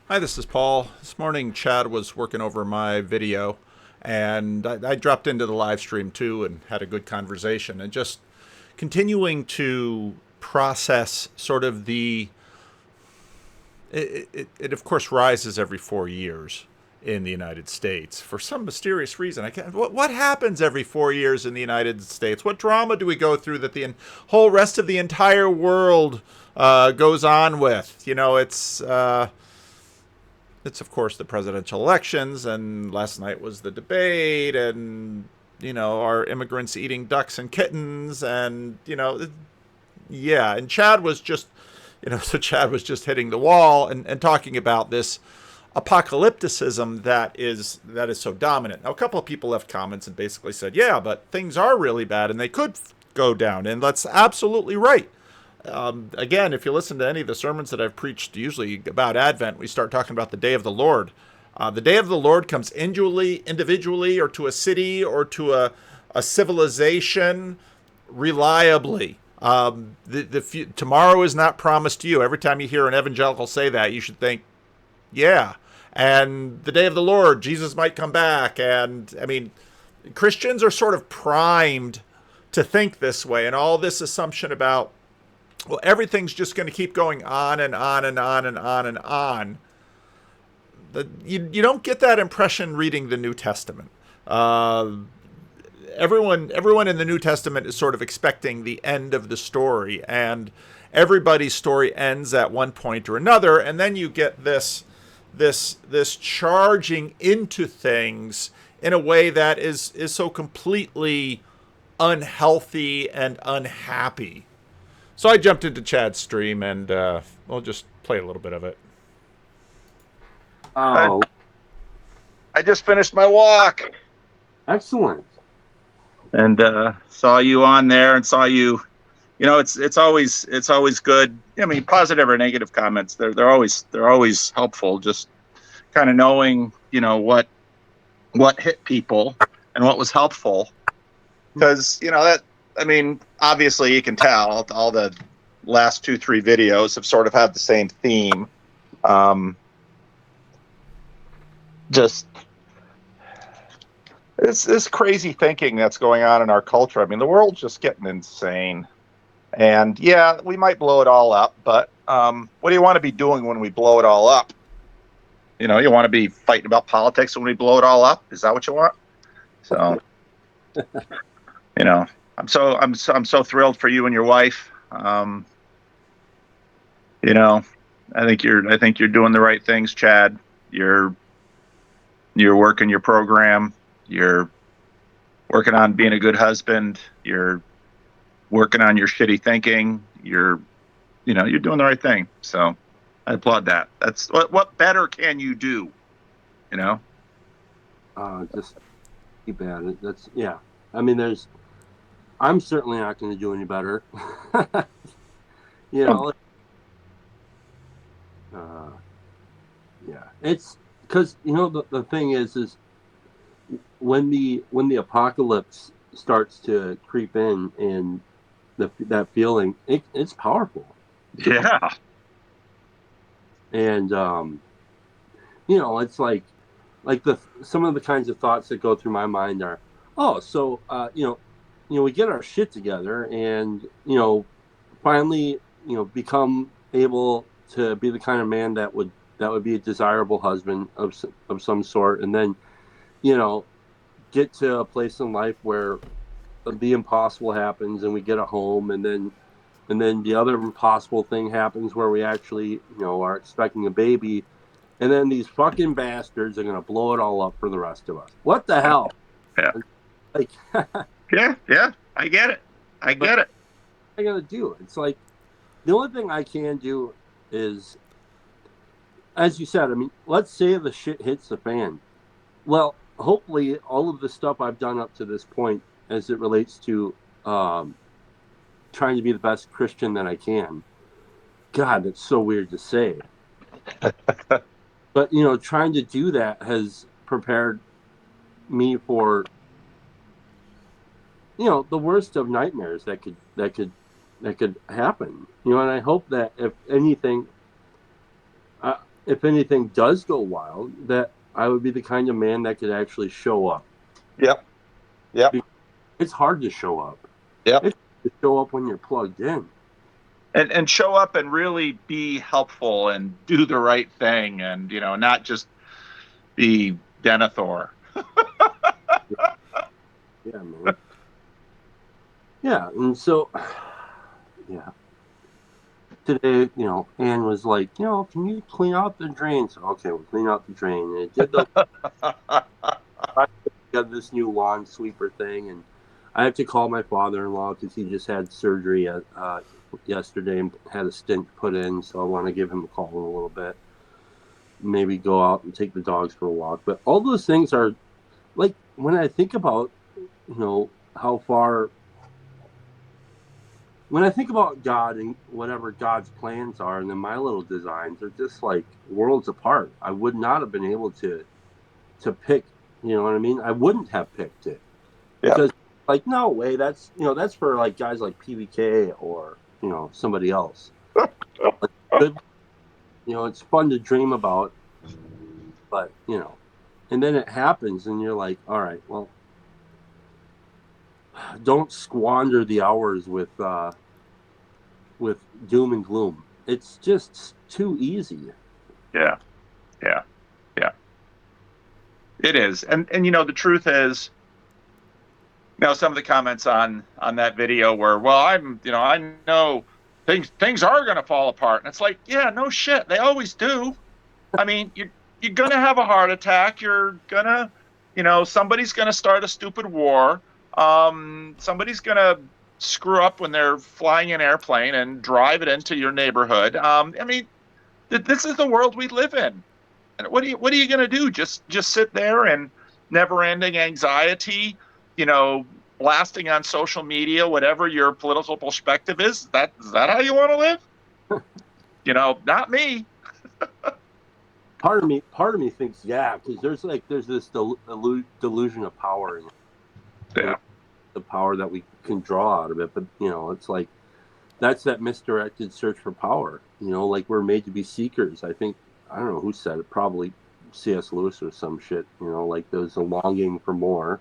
Hi, this is Paul. This morning, Chad was working over my video, and I dropped into the live stream too and had a good conversation. And just continuing to process sort of it of course rises every 4 years in the United States for some mysterious reason. I can't. What happens every 4 years in the United States? What drama do we go through that the whole rest of the entire world goes on with? It's of course the presidential elections, and last night was the debate, and are immigrants eating ducks and kittens, and yeah, and Chad was just, so Chad was just hitting the wall and talking about this apocalypticism that is so dominant. Now, a couple of people left comments and basically said, yeah, but things are really bad and they could go down, and that's absolutely right. Again, if you listen to any of the sermons that I've preached, usually about Advent, we start talking about the day of the Lord. The day of the Lord comes individually, or to a city, or to a civilization, reliably. Tomorrow is not promised to you. Every time you hear an evangelical say that, you should think, yeah. And the day of the Lord, Jesus might come back. And I mean, Christians are sort of primed to think this way, and all this assumption about, well, everything's just going to keep going on and on and on and on and on. You don't get that impression reading the New Testament. Uh, everyone in the New Testament is sort of expecting the end of the story, and everybody's story ends at one point or another, and then you get this charging into things in a way that is so completely unhealthy and unhappy. So I jumped into Chad's stream, and we'll just play a little bit of it. I, Oh, I just finished my walk excellent. and saw you on there and saw you. It's always good. I mean, positive or negative comments, they're always helpful. Just kind of knowing what hit people and what was helpful, because that, I mean, obviously you can tell all the last 2-3 videos have sort of had the same theme. Just this crazy thinking that's going on in our culture. I mean, the world's just getting insane. And yeah, we might blow it all up, but what do you want to be doing when we blow it all up? You want to be fighting about politics when we blow it all up? Is that what you want? So, I'm so thrilled for you and your wife. I think you're doing the right things, Chad. You're working your program. You're working on being a good husband. You're working on your shitty thinking. You're doing the right thing. So I applaud that. That's what better can you do? You know? Just keep at it. That's yeah. I mean, I'm certainly not going to do any better. you know. Yeah. It's because the thing is when the apocalypse starts to creep in, and that feeling, it's powerful. Yeah. And it's like some of the kinds of thoughts that go through my mind are, oh, so we get our shit together, and finally become able to be the kind of man that would be a desirable husband of some sort, and then get to a place in life where the impossible happens, and we get a home, and then the other impossible thing happens where we actually are expecting a baby, and then these fucking bastards are going to blow it all up for the rest of us. What the hell? Yeah. Like, Yeah. I get it. I get it. I got to do? It's like the only thing I can do is, as you said, I mean, let's say the shit hits the fan. Well, hopefully all of the stuff I've done up to this point as it relates to trying to be the best Christian that I can. God, that's so weird to say. But, trying to do that has prepared me for, the worst of nightmares that could happen. And I hope that if anything, if anything does go wild, that I would be the kind of man that could actually show up. Yep. Yep. It's hard to show up. Yep. It's hard to show up when you're plugged in. And show up and really be helpful and do the right thing, and not just be Denethor. Yeah, man. Yeah, and so, yeah. Today, Ann was like, can you clean out the drains? Okay, we'll clean out the drain. And it did the got this new lawn sweeper thing, and I have to call my father-in-law because he just had surgery yesterday and had a stent put in, so I want to give him a call in a little bit. Maybe go out and take the dogs for a walk. But all those things are, like, when I think about, how far, when I think about God and whatever God's plans are, and then my little designs are just like worlds apart. I would not have been able to pick, you know what I mean? I wouldn't have picked it. Because, like, no way, that's for, like, guys like PBK or, somebody else. Like, good, it's fun to dream about, but, and then it happens and you're like, all right, well, don't squander the hours with doom and gloom. It's just too easy. Yeah. It is. And the truth is, some of the comments on that video were, well, I know things are going to fall apart. And it's like, yeah, no shit. They always do. I mean, you're going to have a heart attack. You're going to, somebody's going to start a stupid war. Somebody's going to screw up when they're flying an airplane and drive it into your neighborhood. I mean, this is the world we live in. And what are you going to do? Just sit there and never-ending anxiety, blasting on social media, whatever your political perspective is. Is that how you want to live? Not me. Part of me thinks, yeah, because there's this delusion of power, Yeah. The power that we can draw out of it. But it's like that's that misdirected search for power. Like we're made to be seekers. I think, I don't know who said it, probably C.S. Lewis or some shit. Like there's a longing for more,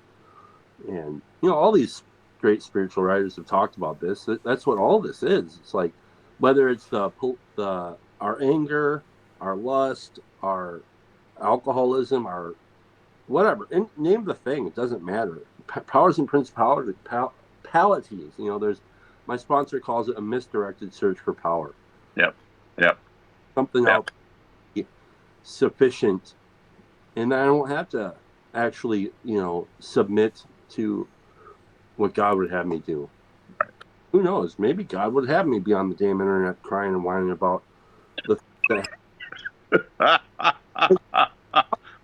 and all these great spiritual writers have talked about this. That's what all this is. It's like whether it's our anger, our lust, our alcoholism, our whatever, name the thing. It doesn't matter. Powers and principalities, palities. There's, my sponsor calls it a misdirected search for power. Yep. Something else sufficient, and I don't have to actually, submit to what God would have me do. Right. Who knows? Maybe God would have me be on the damn internet crying and whining about the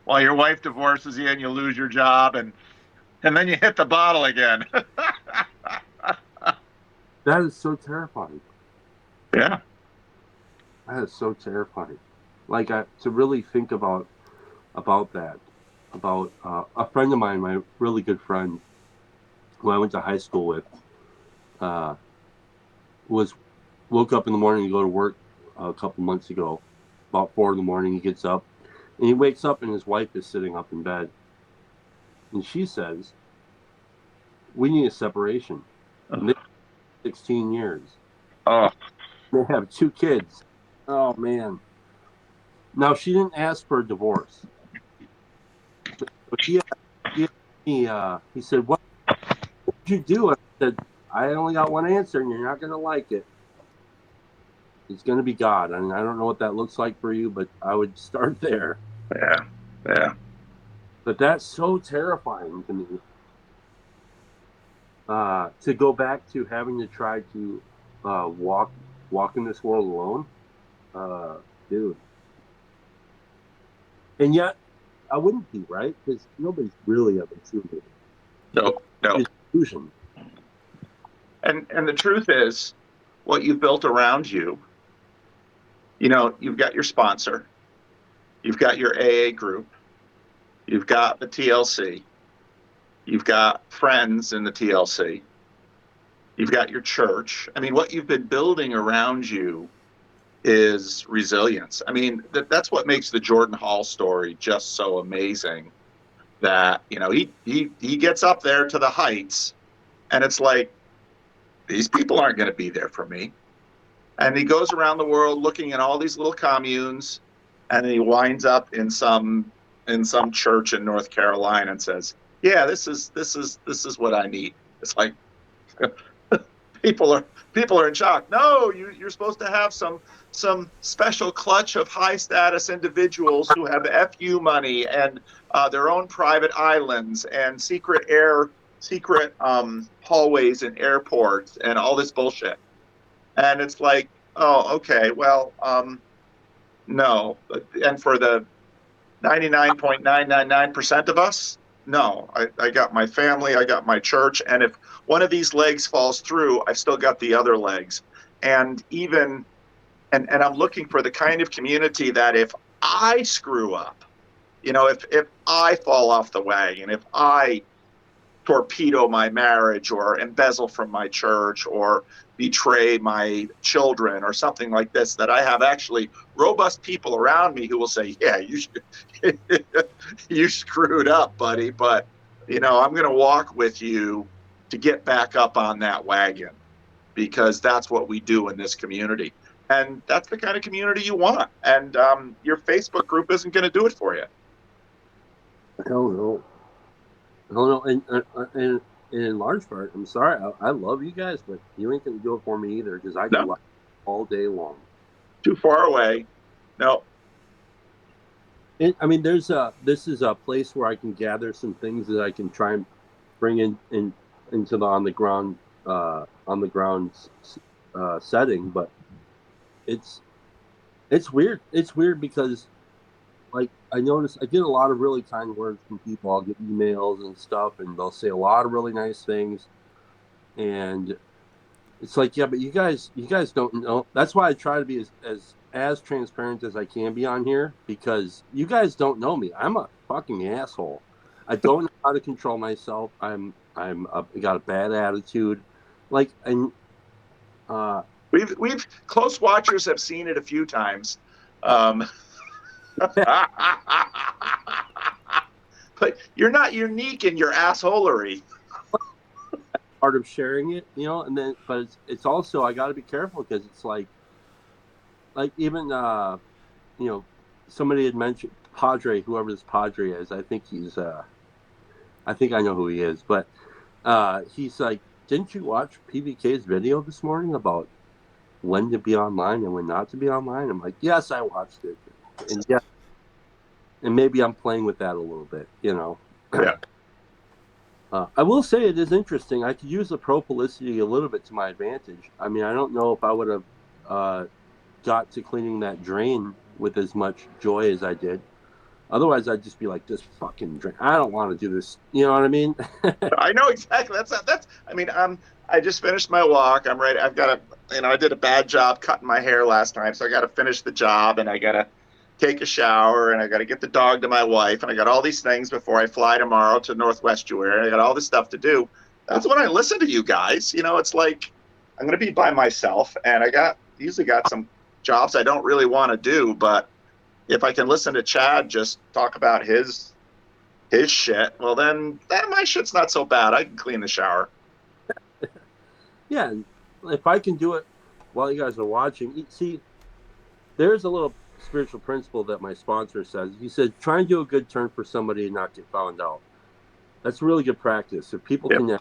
While your wife divorces you and you lose your job, and then you hit the bottle again. That is so terrifying. Yeah. That is so terrifying. Like, to really think about that, about a friend of mine, my really good friend, who I went to high school with, woke up in the morning to go to work a couple months ago. About 4 a.m, he gets up, and he wakes up, and his wife is sitting up in bed, and she says, "We need a separation." And they 16 years. Oh. They have 2 kids. Oh man. Now, she didn't ask for a divorce, but he said, "What did you do?" I said, "I only got one answer, and you're not going to like it. It's going to be God." I mean, I don't know what that looks like for you, but I would start there. Yeah. But that's so terrifying to me. To go back to having to try to walk in this world alone, dude. And yet, I wouldn't be, right? Because nobody's really ever truly. No. Illusion. And the truth is, what you've built around you, you've got your sponsor, you've got your AA group, you've got the TLC, you've got friends in the TLC, you've got your church. I mean, what you've been building around you is resilience. I mean, that's what makes the Jordan Hall story just so amazing. That, you know, he gets up there to the heights, and it's like, these people aren't going to be there for me. And he goes around the world looking at all these little communes, and he winds up in some church in North Carolina and says, "Yeah, this is what I need." It's like, people are in shock. No, you're supposed to have some special clutch of high status individuals who have FU money and their own private islands and secret hallways in airports and all this bullshit. And it's like, oh, okay, well, no. And for the 99.999% of us, no. I got my family, I got my church, and if one of these legs falls through, I've still got the other legs. And even, and I'm looking for the kind of community that if I screw up, you know, if I fall off the wagon, if I torpedo my marriage or embezzle from my church or betray my children or something like this, that I have actually robust people around me who will say, yeah, you screwed up, buddy, but you know, I'm going to walk with you to get back up on that wagon, because that's what we do in this community. And that's the kind of community you want. And your Facebook group isn't going to do it for you. Hell no. No, and in large part, I'm sorry, I love you guys, but you ain't gonna do it for me either, because I can watch all day long. Too far away. No. I mean, this is a place where I can gather some things that I can try and bring into the on the ground setting, but it's weird. It's weird because, like, I notice I get a lot of really kind words from people. I'll get emails and stuff, and they'll say a lot of really nice things. And it's like, yeah, but you guys don't know. That's why I try to be as transparent as I can be on here, because you guys don't know me. I'm a fucking asshole. I don't know how to control myself. I got a bad attitude. Like, and we've close watchers have seen it a few times. But you're not unique in your assholery. Part of sharing it, you know, and then, but it's also, I got to be careful, because it's like even, you know, somebody had mentioned Padre, whoever this Padre is. I think I think I know who he is, but he's like, didn't you watch PBK's video this morning about when to be online and when not to be online? I'm like, yes, I watched it. And yeah, and maybe I'm playing with that a little bit, you know. Yeah. I will say it is interesting. I could use the pro publicity a little bit to my advantage. I mean, I don't know if I would have got to cleaning that drain with as much joy as I did. Otherwise, I'd just be like, this fucking drain. I don't want to do this. You know what I mean? I know exactly. That's. I mean, I just finished my walk. I'm ready. I've got to. You know, I did a bad job cutting my hair last time, so I got to finish the job, and I got to take a shower, and I got to get the dog to my wife, and I got all these things before I fly tomorrow to Northwest Jewelry. I got all this stuff to do. That's when I listen to you guys. You know, it's like I'm going to be by myself, and I usually got some jobs I don't really want to do, but if I can listen to Chad just talk about his shit, well, then my shit's not so bad. I can clean the shower. Yeah, if I can do it while you guys are watching. See, there's a little spiritual principle that my sponsor says. He said, try and do a good turn for somebody and not get found out. That's really good practice. If people can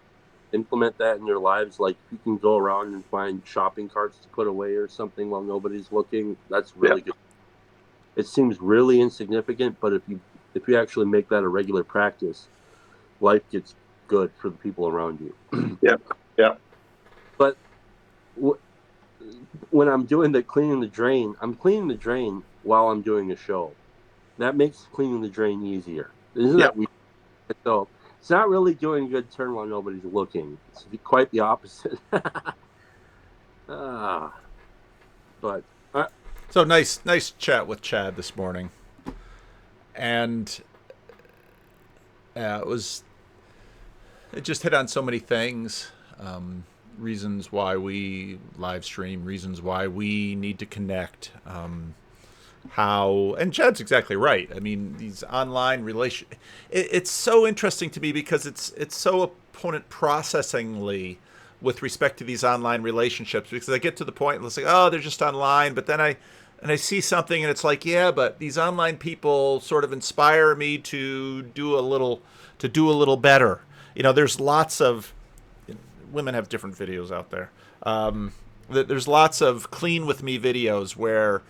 implement that in their lives, like you can go around and find shopping carts to put away or something while nobody's looking, that's really good. It seems really insignificant, but if you actually make that a regular practice, life gets good for the people around you. Yeah. But when I'm doing cleaning the drain, I'm cleaning the drain while I'm doing a show. That makes cleaning the drain easier. Isn't that weird? So it's not really doing a good turn while nobody's looking. It's quite the opposite. But so nice chat with Chad this morning, and it just hit on so many things. reasons why we live stream, reasons why we need to connect. How, and Chad's exactly right. I mean, these online it's so interesting to me because it's so opponent processingly with respect to these online relationships, because I get to the point and it's like, oh, they're just online, but then I see something and it's like, yeah, but these online people sort of inspire me to do a little better. There's lots of women have different videos out there. There's lots of clean with me videos where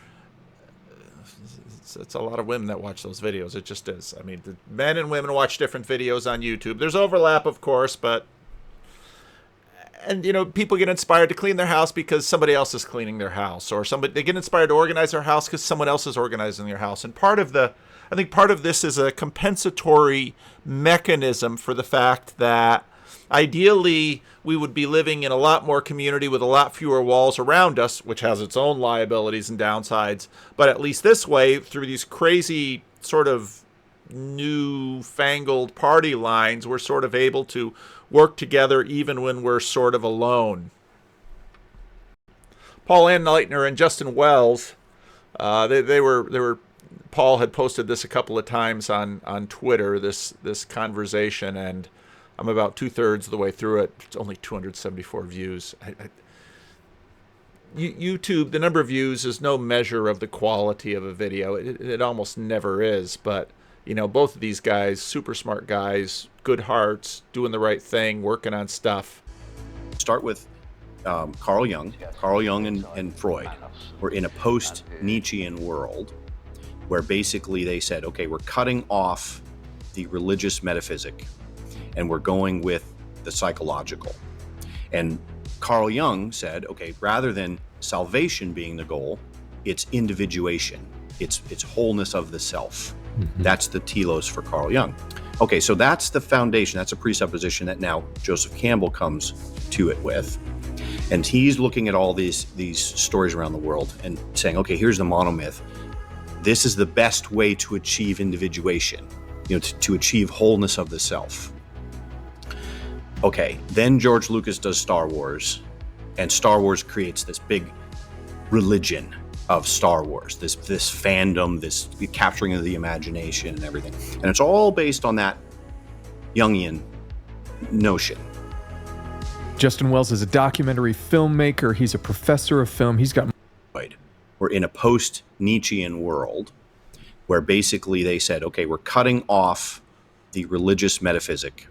it's a lot of women that watch those videos. It just is. I mean, the men and women watch different videos on YouTube. There's overlap, of course, and people get inspired to clean their house because somebody else is cleaning their house, or they get inspired to organize their house because someone else is organizing their house. And I think part of this is a compensatory mechanism for the fact that ideally we would be living in a lot more community with a lot fewer walls around us, which has its own liabilities and downsides. But at least this way, through these crazy sort of newfangled party lines, we're sort of able to work together even when we're sort of alone. Paul Anleitner and Justin Wells, they were Paul had posted this a couple of times on Twitter, this conversation, and I'm about 2/3 of the way through it. It's only 274 views. YouTube, the number of views is no measure of the quality of a video. It almost never is. But, both of these guys, super smart guys, good hearts, doing the right thing, working on stuff. Start with Carl Jung. Carl Jung and Freud were in a post-Nietzschean world where basically they said, okay, we're cutting off the religious metaphysic and we're going with the psychological. And Carl Jung said, okay, rather than salvation being the goal, it's individuation. It's wholeness of the self. Mm-hmm. That's the telos for Carl Jung. Okay, so that's the foundation. That's a presupposition that now Joseph Campbell comes to it with. And he's looking at all these stories around the world and saying, okay, here's the monomyth. This is the best way to achieve individuation, to achieve wholeness of the self. Okay, then George Lucas does Star Wars, and Star Wars creates this big religion of Star Wars, this fandom, this capturing of the imagination and everything. And it's all based on that Jungian notion. Justin Wells is a documentary filmmaker. He's a professor of film. He's got... We're in a post-Nietzschean world where basically they said, okay, we're cutting off the religious metaphysic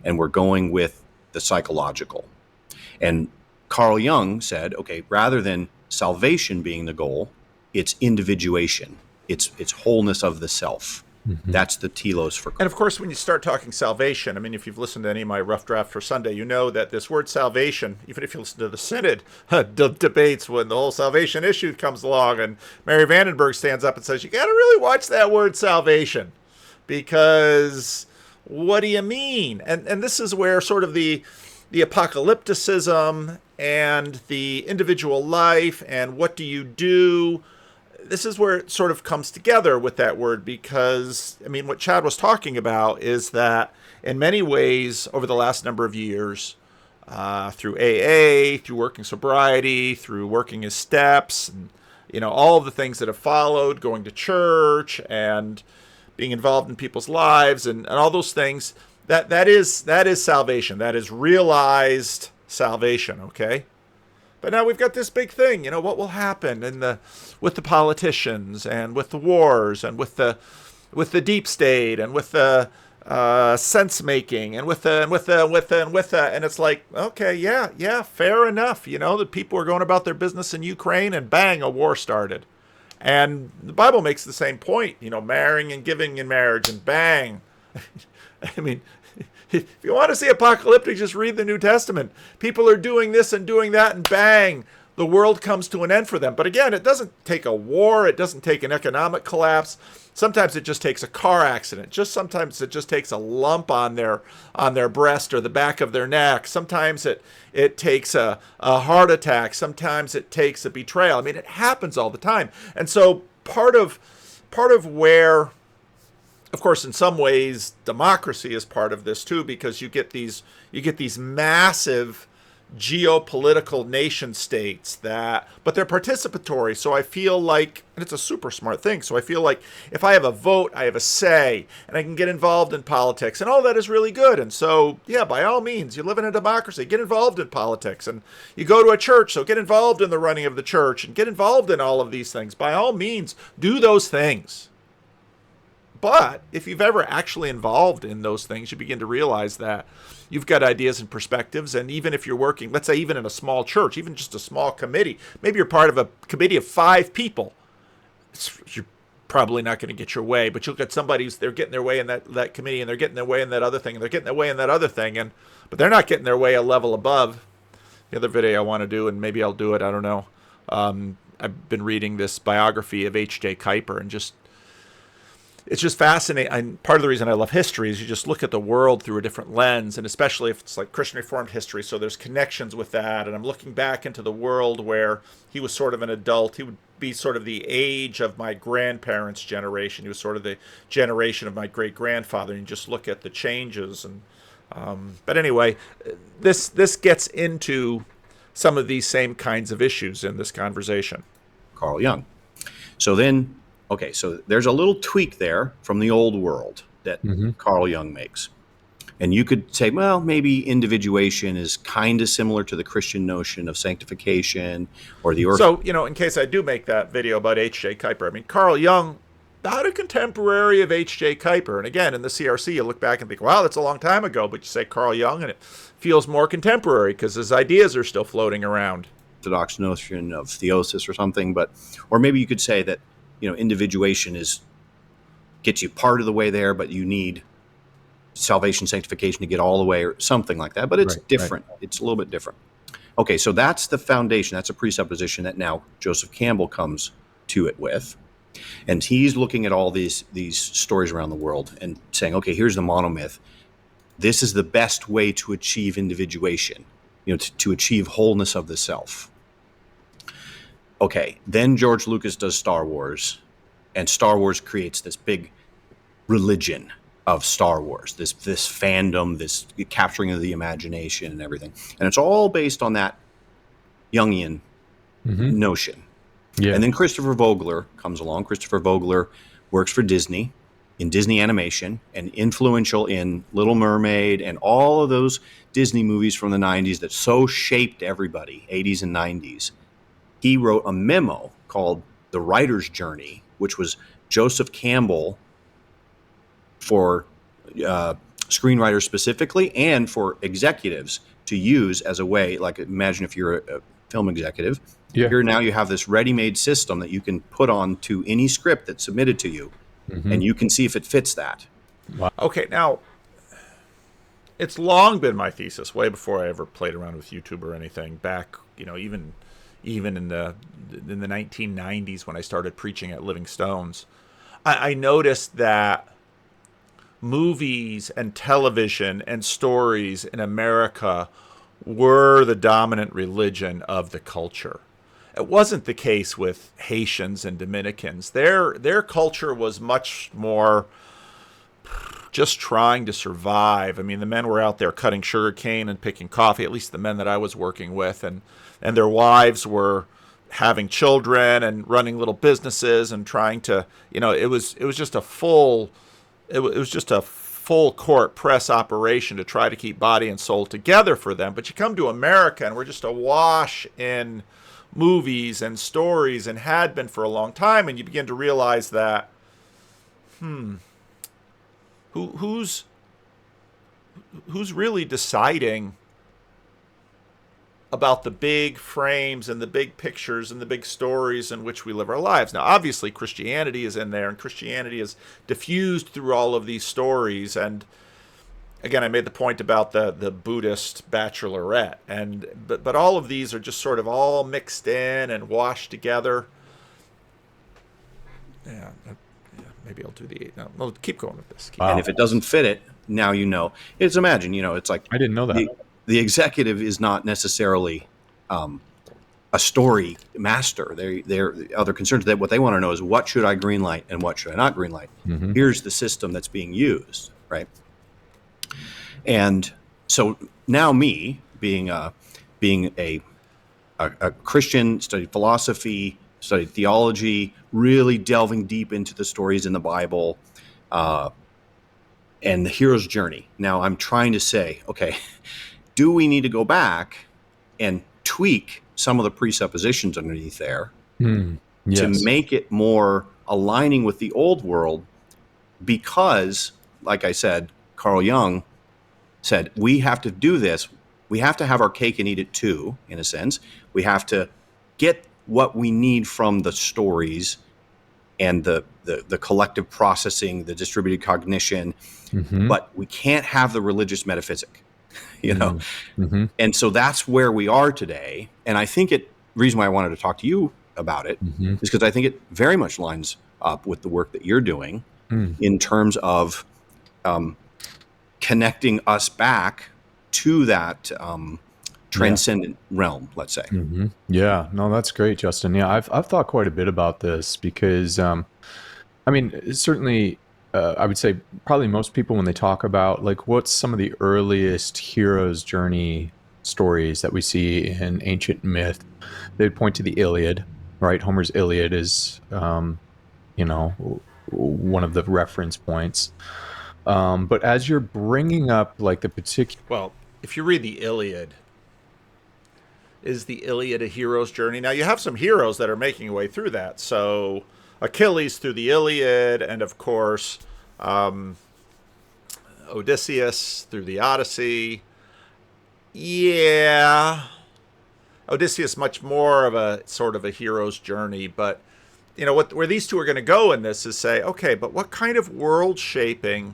and we're going with the psychological. And Carl Jung said, okay, rather than salvation being the goal, it's individuation. It's wholeness of the self. Mm-hmm. That's the telos for... And of course, when you start talking salvation, I mean, if you've listened to any of my rough draft for Sunday, you know that this word salvation, even if you listen to the Synod debates when the whole salvation issue comes along and Mary Vandenberg stands up and says, you got to really watch that word salvation, because what do you mean? And this is where sort of the apocalypticism and the individual life and what do you do, this is where it sort of comes together with that word, because, I mean, what Chad was talking about is that in many ways over the last number of years, through AA, through working sobriety, through working his steps, and, all of the things that have followed, going to church and being involved in people's lives and all those things, that is salvation. That is realized salvation, okay? But now we've got this big thing, what will happen with the politicians and with the wars and with the deep state and with the sense making and with the, and it's like, okay, yeah, fair enough. The people are going about their business in Ukraine and bang, a war started. And the Bible makes the same point, marrying and giving in marriage and bang. I mean, if you want to see apocalyptic, just read the New Testament. People are doing this and doing that, and bang, the world comes to an end for them. But again, it doesn't take a war. It doesn't take an economic collapse. Sometimes it just takes a car accident. Sometimes it just takes a lump on their breast or the back of their neck. Sometimes it takes a heart attack. Sometimes it takes a betrayal. I mean, it happens all the time. And so part of where, of course, in some ways, democracy is part of this too, because you get these massive, geopolitical nation states but they're participatory. So I feel like, and it's a super smart thing. So I feel like if I have a vote, I have a say, and I can get involved in politics, and all that is really good. And so, yeah, by all means, you live in a democracy, get involved in politics, and you go to a church, so get involved in the running of the church and get involved in all of these things. By all means, do those things. But if you've ever actually involved in those things, you begin to realize that you've got ideas and perspectives. And even if you're working, let's say even in a small church, even just a small committee, maybe you're part of a committee of 5 people, you're probably not going to get your way. But you'll get somebody who's, they're getting their way in that committee, and they're getting their way in that other thing, and they're getting their way in that other thing. But they're not getting their way a level above. The other video I want to do, and maybe I'll do it, I don't know. I've been reading this biography of H.J. Kuiper, and it's just fascinating. And part of the reason I love history is you just look at the world through a different lens, and especially if it's like Christian Reformed history, so there's connections with that. And I'm looking back into the world where he was sort of an adult. He would be sort of the age of my grandparents' generation. He was sort of the generation of my great-grandfather, and you just look at the changes. But anyway, this gets into some of these same kinds of issues in this conversation. Carl Jung. So then, okay, so there's a little tweak there from the old world that Carl Jung makes. And you could say, well, maybe individuation is kind of similar to the Christian notion of sanctification or the... So, in case I do make that video about H.J. Kuiper, I mean, Carl Jung, not a contemporary of H.J. Kuiper. And again, in the CRC, you look back and think, wow, that's a long time ago. But you say Carl Jung, and it feels more contemporary because his ideas are still floating around. Orthodox notion of theosis or something, or maybe you could say that, individuation gets you part of the way there, but you need salvation, sanctification to get all the way, or something like that. But it's different. Right. It's a little bit different. Okay, so that's the foundation. That's a presupposition that now Joseph Campbell comes to it with. And he's looking at all these stories around the world and saying, okay, here's the monomyth. This is the best way to achieve individuation, to achieve wholeness of the self. Okay, then George Lucas does Star Wars, and Star Wars creates this big religion of Star Wars, this fandom, this capturing of the imagination and everything. And it's all based on that Jungian notion. Yeah. And then Christopher Vogler comes along. Christopher Vogler works for Disney, in Disney animation, and influential in Little Mermaid and all of those Disney movies from the 90s that so shaped everybody, 80s and 90s. He wrote a memo called The Writer's Journey, which was Joseph Campbell for screenwriters specifically and for executives to use as a way, like imagine if you're a film executive. Yeah. Here now you have this ready-made system that you can put on to any script that's submitted to you, and you can see if it fits that. Wow. Okay, now, it's long been my thesis, way before I ever played around with YouTube or anything, back, even in the 1990s when I started preaching at Living Stones. I noticed that movies and television and stories in America were the dominant religion of the culture. It wasn't the case with Haitians and Dominicans. Their culture was much more just trying to survive. I mean, the men were out there cutting sugarcane and picking coffee, at least the men that I was working with, and their wives were having children and running little businesses and trying to, it was just a full court press operation to try to keep body and soul together for them. But you come to America and we're just awash in movies and stories, and had been for a long time, and you begin to realize that who's really deciding about the big frames and the big pictures and the big stories in which we live our lives. Now, obviously, Christianity is in there, and Christianity is diffused through all of these stories. And again, I made the point about the Buddhist bachelorette, but all of these are just sort of all mixed in and washed together. Yeah, maybe I'll do the 8. No, we'll keep going with this. And if it doesn't fit it, now It's imagine, it's like... I didn't know that. The executive is not necessarily a story master. They're other concerns that what they want to know is what should I greenlight and what should I not greenlight. Here's the system that's being used, right? And so now me being being a Christian, studied philosophy, studied theology, really delving deep into the stories in the Bible, and the hero's journey. Now I'm trying to say, okay, do we need to go back and tweak some of the presuppositions underneath there to Yes. make it more aligning with the old world? Because, like I said, Carl Jung said, we have to do this. We have to have our cake and eat it too, in a sense. We have to get what we need from the stories and the collective processing, the distributed cognition, but we can't have the religious metaphysic, you know? And so that's where we are today. And I think reason why I wanted to talk to you about it is because I think it very much lines up with the work that you're doing in terms of connecting us back to that transcendent realm, let's say. Yeah, no, that's great, Justin. Yeah, I've thought quite a bit about this because, I mean, certainly, I would say probably most people when they talk about like what's some of the earliest hero's journey stories that we see in ancient myth, they'd point to the Iliad, right? Homer's Iliad is, you know, one of the reference points. But as you're bringing up like the particular, Well, if you read the Iliad, is the Iliad a hero's journey? Now, you have some heroes that are making a way through that. So Achilles through the Iliad, and of course, Odysseus through the Odyssey. Yeah. Odysseus much more of a sort of a hero's journey, but you know where these two are going to go in this is say, okay, but what kind of world shaping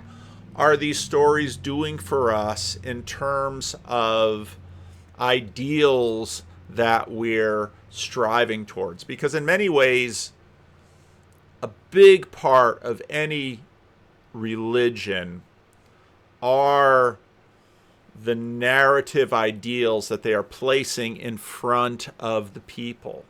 are these stories doing for us in terms of ideals that we're striving towards? Because in many ways, a big part of any religion are the narrative ideals that they are placing in front of the people.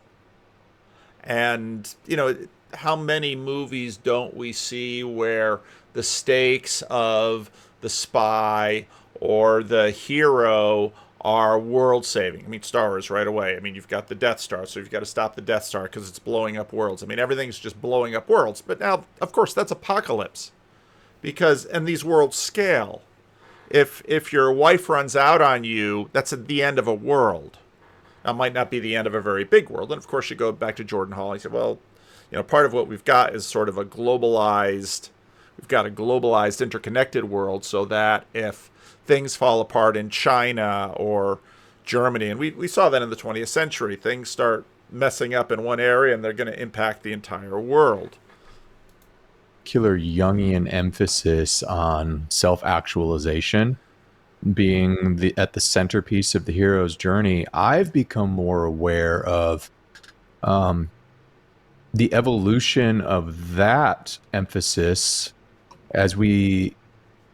And, you know, how many movies don't we see where the stakes of the spy or the hero are world saving? I mean, Star Wars right away. I mean, you've got the Death Star, so you've got to stop the Death Star because it's blowing up worlds. I mean, everything's just blowing up worlds. But now, of course, that's apocalypse. And these worlds scale. If your wife runs out on you, that's at the end of a world. Now, it might not be the end of a very big world. And of course, you go back to Jordan Hall and you say, well, you know, part of what we've got is sort of we've got a globalized, interconnected world, so that if things fall apart in China or Germany, and we saw that in the 20th century, things start messing up in one area and they're going to impact the entire world. Particular Jungian emphasis on self-actualization being at the centerpiece of the hero's journey, I've become more aware of the evolution of that emphasis as we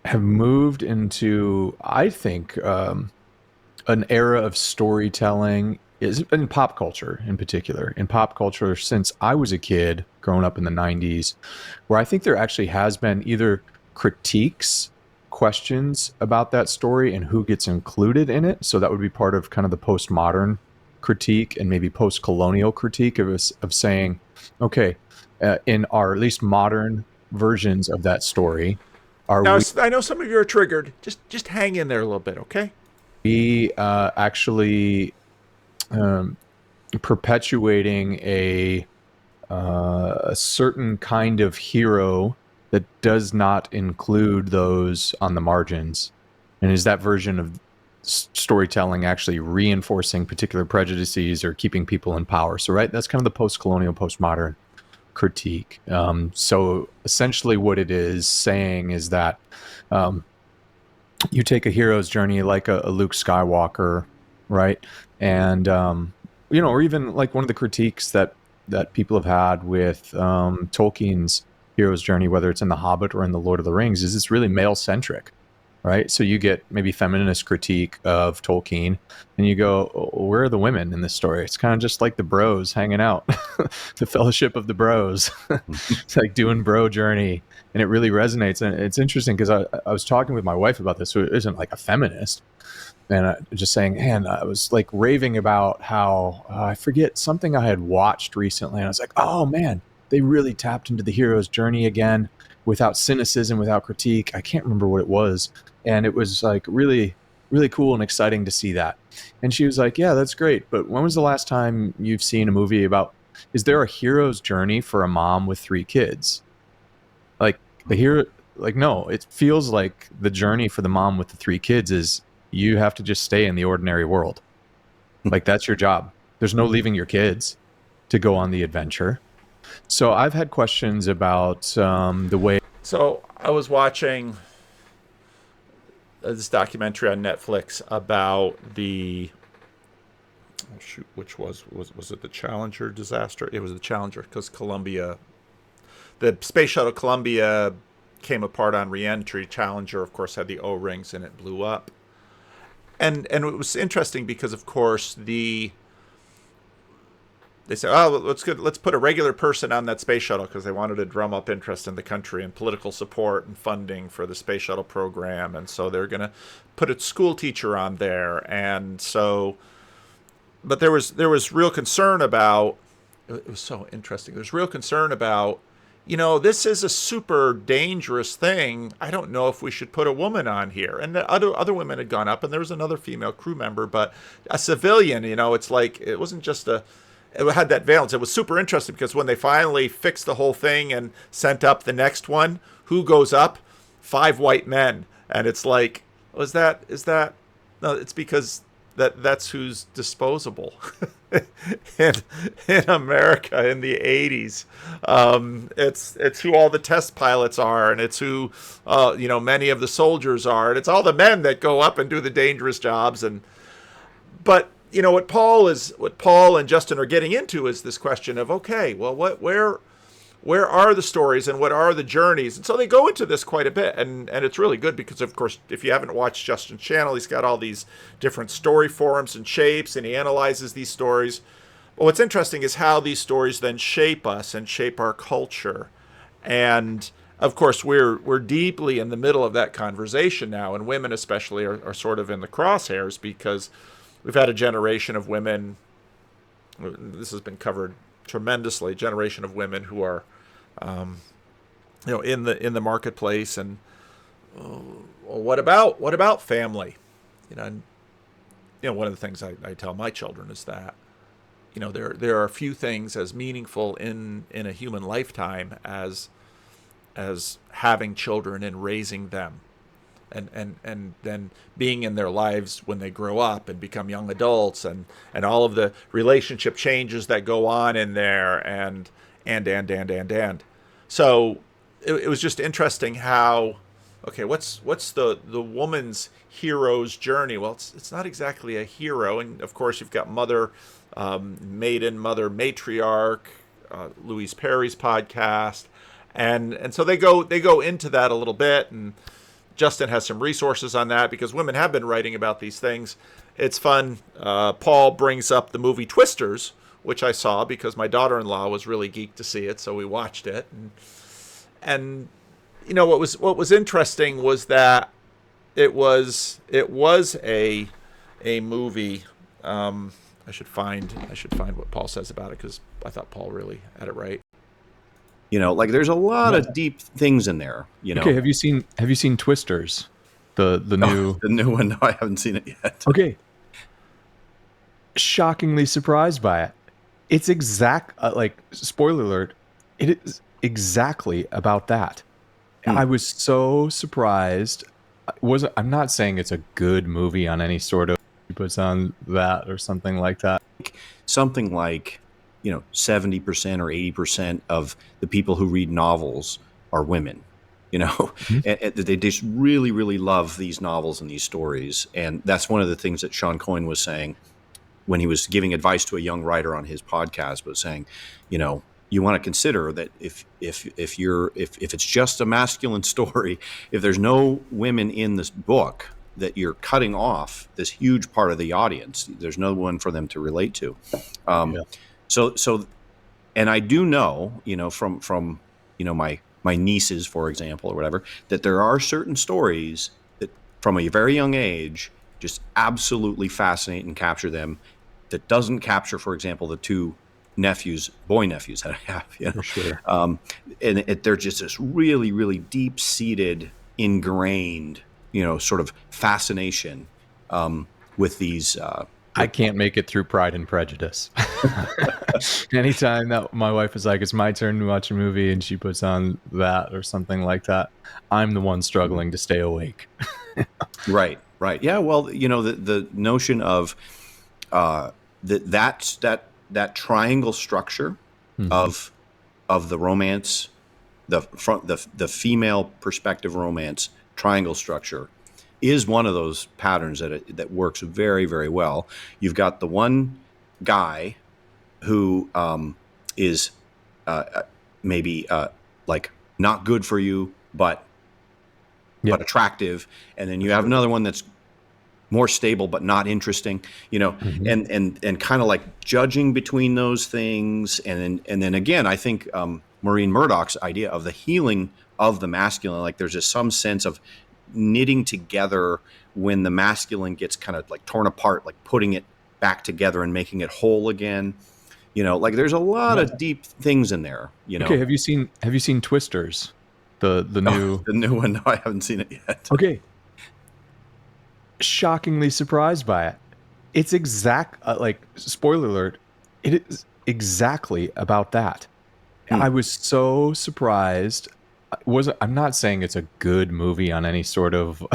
have moved into, I think, an era of storytelling is in pop culture in particular. In pop culture, since I was a kid growing up in the 90s, where I think there actually has been either critiques, questions about that story and who gets included in it. So that would be part of kind of the postmodern critique and maybe post-colonial critique of saying, okay, in our at least modern versions of that story, I know some of you are triggered. Just hang in there a little bit, okay? We actually perpetuating a certain kind of hero that does not include those on the margins, and is that version of storytelling actually reinforcing particular prejudices or keeping people in power? So, right, that's kind of the post-colonial, postmodern critique. So essentially what it is saying is that you take a hero's journey like a Luke Skywalker, right? And, you know, or even like one of the critiques that people have had with Tolkien's hero's journey, whether it's in The Hobbit or in The Lord of the Rings, is it's really male-centric. right? So you get maybe feminist critique of Tolkien, and you go, oh, where are the women in this story? It's kind of just like the bros hanging out, the fellowship of the bros. It's like doing bro journey, and it really resonates. And it's interesting because I was talking with my wife about this, who isn't like a feminist, and just saying, man, I was like raving about how I forget something I had watched recently, and I was like, oh man, they really tapped into the hero's journey again without cynicism, without critique. I can't remember what it was, and it was like really, really cool and exciting to see that. And she was like, yeah, that's great, but when was the last time you've seen a movie about, is there a hero's journey for a mom with 3 kids? Like the hero, like, no, it feels like the journey for the mom with the 3 kids is you have to just stay in the ordinary world. Like that's your job. There's no leaving your kids to go on the adventure. So I've had questions about the way. So I was watching this documentary on Netflix about the, oh shoot, which was it the Challenger disaster? It was the Challenger, because Columbia, the space shuttle Columbia came apart on reentry. Challenger, of course, had the O-rings and it blew up. And it was interesting because, of course, they said, oh, let's put a regular person on that space shuttle, because they wanted to drum up interest in the country and political support and funding for the space shuttle program. And so they're going to put a school teacher on there. And so, but there was real concern about, it was so interesting. There's real concern about, this is a super dangerous thing. I don't know if we should put a woman on here. And the other women had gone up, and there was another female crew member, but a civilian, it's like, it wasn't just it had that valence. It was super interesting because when they finally fixed the whole thing and sent up the next one, who goes up? 5 white men. And it's like, is that, no, it's because that's who's disposable in America in the 80s. It's who all the test pilots are, and it's who many of the soldiers are, and it's all the men that go up and do the dangerous jobs. But what Paul and Justin are getting into is this question of, okay, well, where are the stories and what are the journeys? And so they go into this quite a bit, and it's really good because, of course, if you haven't watched Justin's channel, he's got all these different story forms and shapes, and he analyzes these stories. But what's interesting is how these stories then shape us and shape our culture. And, of course, we're deeply in the middle of that conversation now, and women especially are sort of in the crosshairs because we've had a generation of women, this has been covered tremendously, generation of women who are in the marketplace, and what about family? One of the things I tell my children is that there are a few things as meaningful in a human lifetime as having children and raising them, and then being in their lives when they grow up and become young adults, and all of the relationship changes that go on in there, and so it was just interesting how, okay, what's the woman's hero's journey? Well, it's not exactly a hero, and of course you've got mother matriarch, Louise Perry's podcast, and so they go into that a little bit, and Justin has some resources on that because women have been writing about these things. It's fun. Paul brings up the movie Twisters, which I saw because my daughter-in-law was really geeked to see it, so we watched it. And what was interesting was that it was a movie. I should find what Paul says about it because I thought Paul really had it right. There's a lot of deep things in there. Okay, have you seen Twisters, the new the new one? No, I haven't seen it yet. Okay, shockingly surprised by it. It's spoiler alert. It is exactly about that. I was so surprised. I'm not saying it's a good movie on any sort of puts on that or something like that. Something like 70% or 80% of the people who read novels are women, mm-hmm. and they just really, really love these novels and these stories. And that's one of the things that Sean Coyne was saying when he was giving advice to a young writer on his podcast, was saying, you want to consider that if it's just a masculine story, if there's no women in this book, that you're cutting off this huge part of the audience. There's no one for them to relate to. Yeah. So, and I do know, from my nieces, for example, or whatever, that there are certain stories that from a very young age just absolutely fascinate and capture them. That doesn't capture, for example, the two boy nephews that I have, For sure. they're just this really, really deep-seated, ingrained, sort of fascination with these. I can't make it through Pride and Prejudice. Anytime that my wife is like, it's my turn to watch a movie, and she puts on that or something like that, I'm the one struggling to stay awake. Right. Yeah. Well, the notion of that triangle structure of the romance, the female perspective romance triangle structure is one of those patterns that works very, very well. You've got the one guy who is maybe like not good for you, but attractive, and then you have another one that's more stable but not interesting, and kind of like judging between those things, and then again, I think Maureen Murdoch's idea of the healing of the masculine, like there's just some sense of knitting together when the masculine gets kind of like torn apart, like putting it back together and making it whole again. Like there's a lot of deep things in there. Okay, have you seen Twisters, the new the new one? No, I haven't seen it yet. Okay. Shockingly surprised by it. It's spoiler alert, it is exactly about that. I was so surprised. I'm not saying it's a good movie on any sort of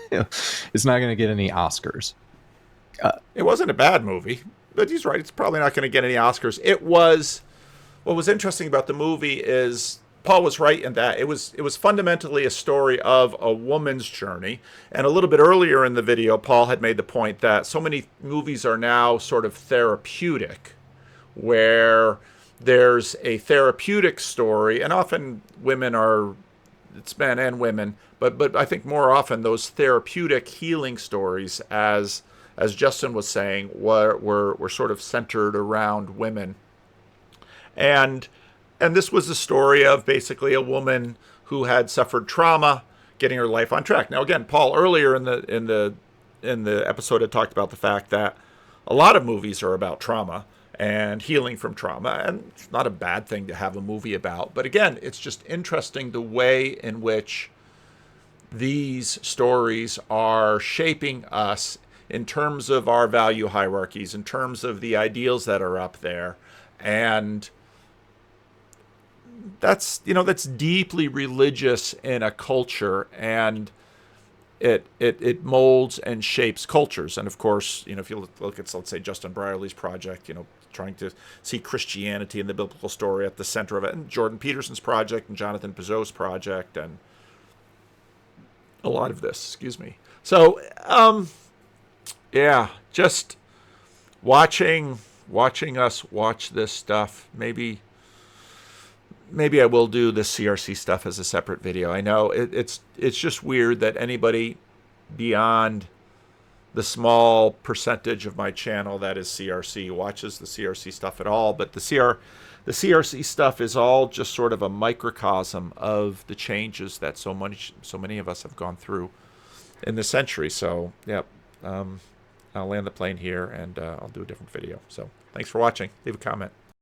it's not going to get any Oscars. It wasn't a bad movie, but he's right. It's probably not going to get any Oscars. What was interesting about the movie is Paul was right in that it was fundamentally a story of a woman's journey. And a little bit earlier in the video, Paul had made the point that so many movies are now sort of therapeutic, where there's a therapeutic story, and often it's men and women, but I think more often those therapeutic healing stories, as Justin was saying, were sort of centered around women. And this was the story of basically a woman who had suffered trauma, getting her life on track. Now, again, Paul earlier in the episode had talked about the fact that a lot of movies are about trauma and healing from trauma, and it's not a bad thing to have a movie about. But again, it's just interesting the way in which these stories are shaping us in terms of our value hierarchies, in terms of the ideals that are up there, and that's deeply religious in a culture, and it molds and shapes cultures. And of course, if you look at, let's say, Justin Brierley's project, trying to see Christianity and the biblical story at the center of it, and Jordan Peterson's project and Jonathan Pizot's project, and a lot of this, So, yeah, just watching us watch this stuff. Maybe I will do the CRC stuff as a separate video. I know it's just weird that anybody beyond the small percentage of my channel that is CRC watches the CRC stuff at all. But the CRC stuff is all just sort of a microcosm of the changes that so many of us have gone through in the century. So, yeah, I'll land the plane here, and I'll do a different video. So thanks for watching. Leave a comment.